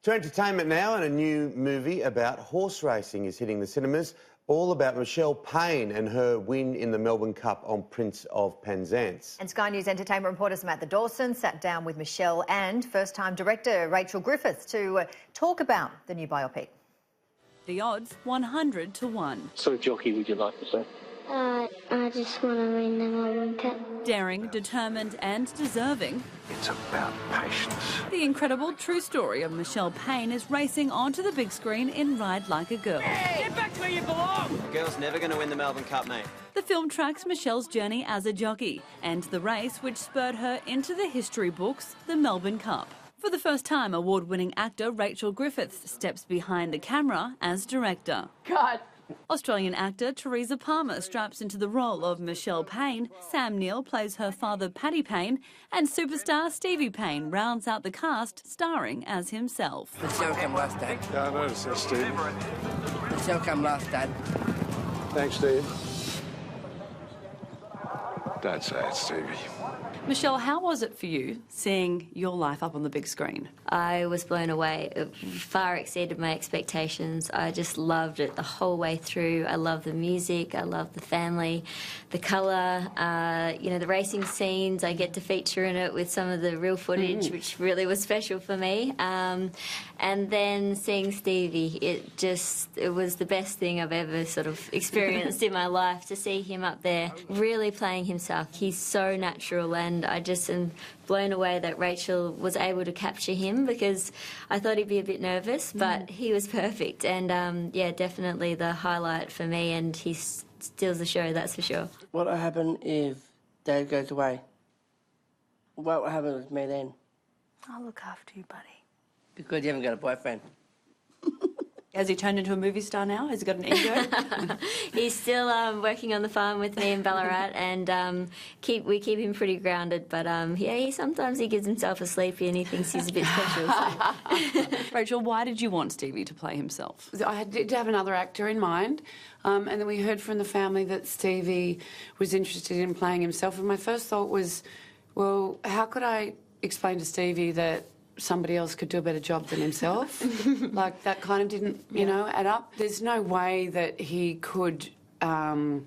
To entertainment now, and a new movie about horse racing is hitting the cinemas, all about Michelle Payne and her win in the Melbourne Cup on Prince of Penzance. And Sky News entertainment reporter Samantha Dawson sat down with Michelle and first-time director Rachel Griffiths to talk about the new biopic. The odds 100 to 1. What sort of jockey would you like to say? I just want to win the Melbourne Cup. Daring, determined and deserving. It's about patience. The incredible true story of Michelle Payne is racing onto the big screen in Ride Like a Girl. Hey, get back to where you belong! The girl's never going to win the Melbourne Cup, mate. The film tracks Michelle's journey as a jockey and the race which spurred her into the history books, the Melbourne Cup. For the first time, award-winning actor Rachel Griffiths steps behind the camera as director. God. Australian actor Teresa Palmer straps into the role of Michelle Payne, Sam Neill plays her father Paddy Payne, and superstar Stevie Payne rounds out the cast starring as himself. Michelle come last, Dad. Yeah, I noticed that, Steve. Michelle come last, Dad. Thanks, Steve. Don't say it, Stevie. Michelle, how was it for you seeing your life up on the big screen? I was blown away. It far exceeded my expectations. I just loved it the whole way through. I love the music, I love the family, the colour, the racing scenes. I get to feature in it with some of the real footage, which really was special for me. And then seeing Stevie, it was the best thing I've ever sort of experienced in my life, to see him up there really playing himself. He's so natural, and I just am blown away that Rachel was able to capture him, because I thought he'd be a bit nervous, but he was perfect. And yeah, definitely the highlight for me, and he steals the show, that's for sure. What will happen if Dad goes away? What will happen with me then? I'll look after you, buddy. Because you haven't got a boyfriend. Has he turned into a movie star now? Has he got an ego? He's still working on the farm with me in Ballarat, and we keep him pretty grounded. But yeah, sometimes he gives himself a sleepy and he thinks he's a bit special. So. Rachel, why did you want Stevie to play himself? I did have another actor in mind, and then we heard from the family that Stevie was interested in playing himself. And my first thought was, well, how could I explain to Stevie that somebody else could do a better job than himself? Like, that kind of didn't, add up. There's no way that he could learn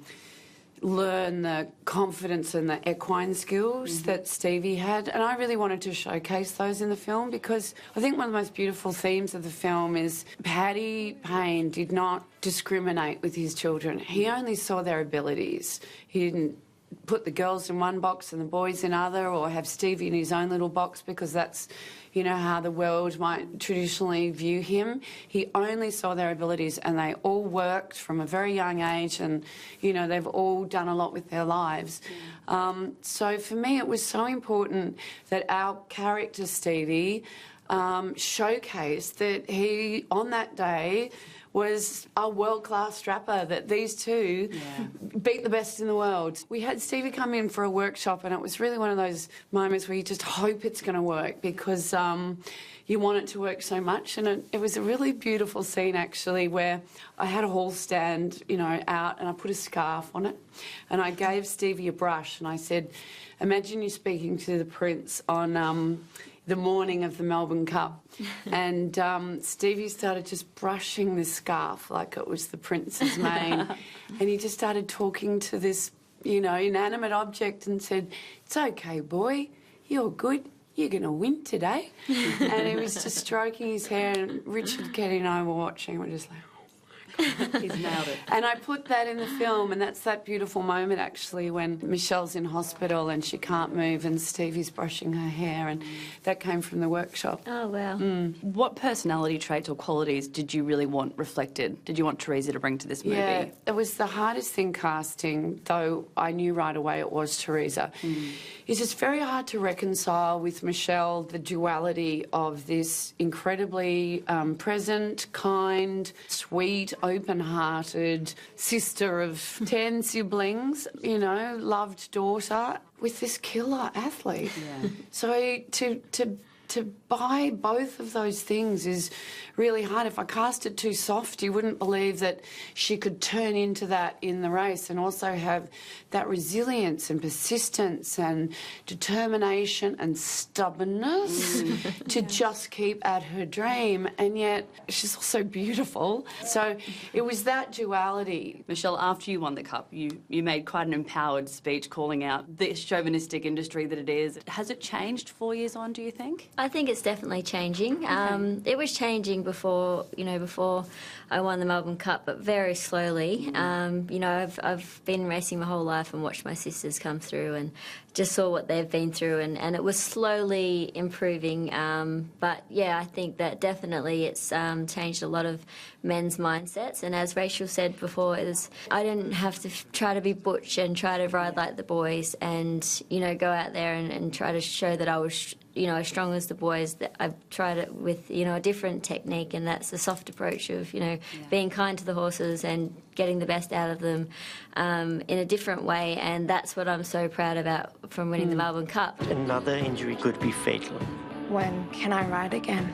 the confidence and the equine skills that Stevie had. And I really wanted to showcase those in the film, because I think one of the most beautiful themes of the film is Paddy Payne did not discriminate with his children. He only saw their abilities. He didn't put the girls in one box and the boys in other, or have Stevie in his own little box, because that's, how the world might traditionally view him. He only saw their abilities, and they all worked from a very young age, and, they've all done a lot with their lives. So for me, it was so important that our character, Stevie, showcased that he, on that day, was a world-class strapper, that these two beat the best in the world. We had Stevie come in for a workshop, and it was really one of those moments where you just hope it's going to work, because you want it to work so much. And it was a really beautiful scene, actually, where I had a hall stand, out, and I put a scarf on it, and I gave Stevie a brush, and I said, imagine you're speaking to the Prince on the morning of the Melbourne Cup. And Stevie started just brushing this scarf like it was the Prince's mane. And he just started talking to this, inanimate object, and said, it's okay, boy, you're good. You're going to win today. And he was just stroking his hair, and Richard, Ketty and I were watching. We're just like, He's nailed it. and I put that in the film, and that's that beautiful moment, actually, when Michelle's in hospital and she can't move and Stevie's brushing her hair, and that came from the workshop. Oh, wow. What personality traits or qualities did you really want reflected? Did you want Teresa to bring to this movie? Yeah, it was the hardest thing casting, though I knew right away it was Teresa. It's just very hard to reconcile with Michelle the duality of this incredibly present, kind, sweet, open-hearted sister of 10 siblings, loved daughter, with this killer athlete. So to to buy both of those things is really hard. If I cast it too soft, you wouldn't believe that she could turn into that in the race and also have that resilience and persistence and determination and stubbornness to just keep at her dream. And yet she's also beautiful. So it was that duality. Michelle, after you won the Cup, you made quite an empowered speech calling out the chauvinistic industry that it is. Has it changed 4 years on, do you think? I think it's definitely changing. It was changing before I won the Melbourne Cup, but very slowly. I've been racing my whole life and watched my sisters come through and just saw what they've been through, and it was slowly improving. But yeah, I think that definitely it's changed a lot of men's mindsets. And as Rachel said before, I didn't have to try to be butch and try to ride like the boys and go out there and try to show that I was as strong as the boys. That I've tried it with a different technique, and that's the soft approach of being kind to the horses and getting the best out of them in a different way. And that's what I'm so proud about from winning the Melbourne Cup. Another injury could be fatal. When can I ride again?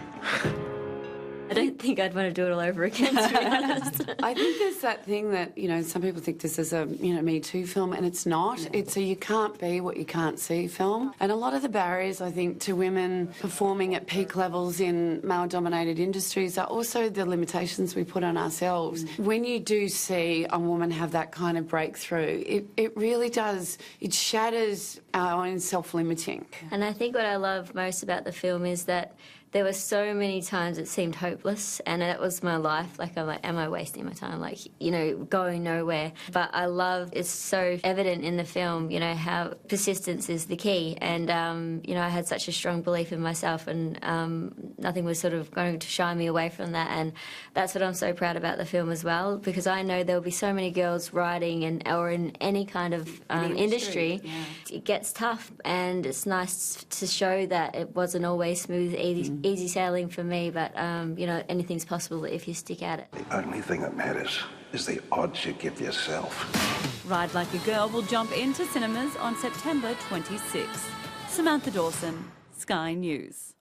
I don't think I'd want to do it all over again, to be honest. I think there's that thing that, some people think this is a, Me Too film, and it's not. It's a you can't be what you can't see film. And a lot of the barriers, I think, to women performing at peak levels in male-dominated industries are also the limitations we put on ourselves. When you do see a woman have that kind of breakthrough, it really does, it shatters our own self-limiting. And I think what I love most about the film is that there were so many times it seemed hopeless, and it was my life. I'm like, am I wasting my time? Going nowhere. But I love, it's so evident in the film, how persistence is the key. And, I had such a strong belief in myself, and nothing was sort of going to shy me away from that. And that's what I'm so proud about the film as well, because I know there'll be so many girls riding or in any kind of industry. Yeah. It gets tough, and it's nice to show that it wasn't always smooth, easy sailing for me, but anything's possible if you stick at it. The only thing that matters is the odds you give yourself. Ride Like a Girl will jump into cinemas on September 26. Samantha Dawson, Sky News.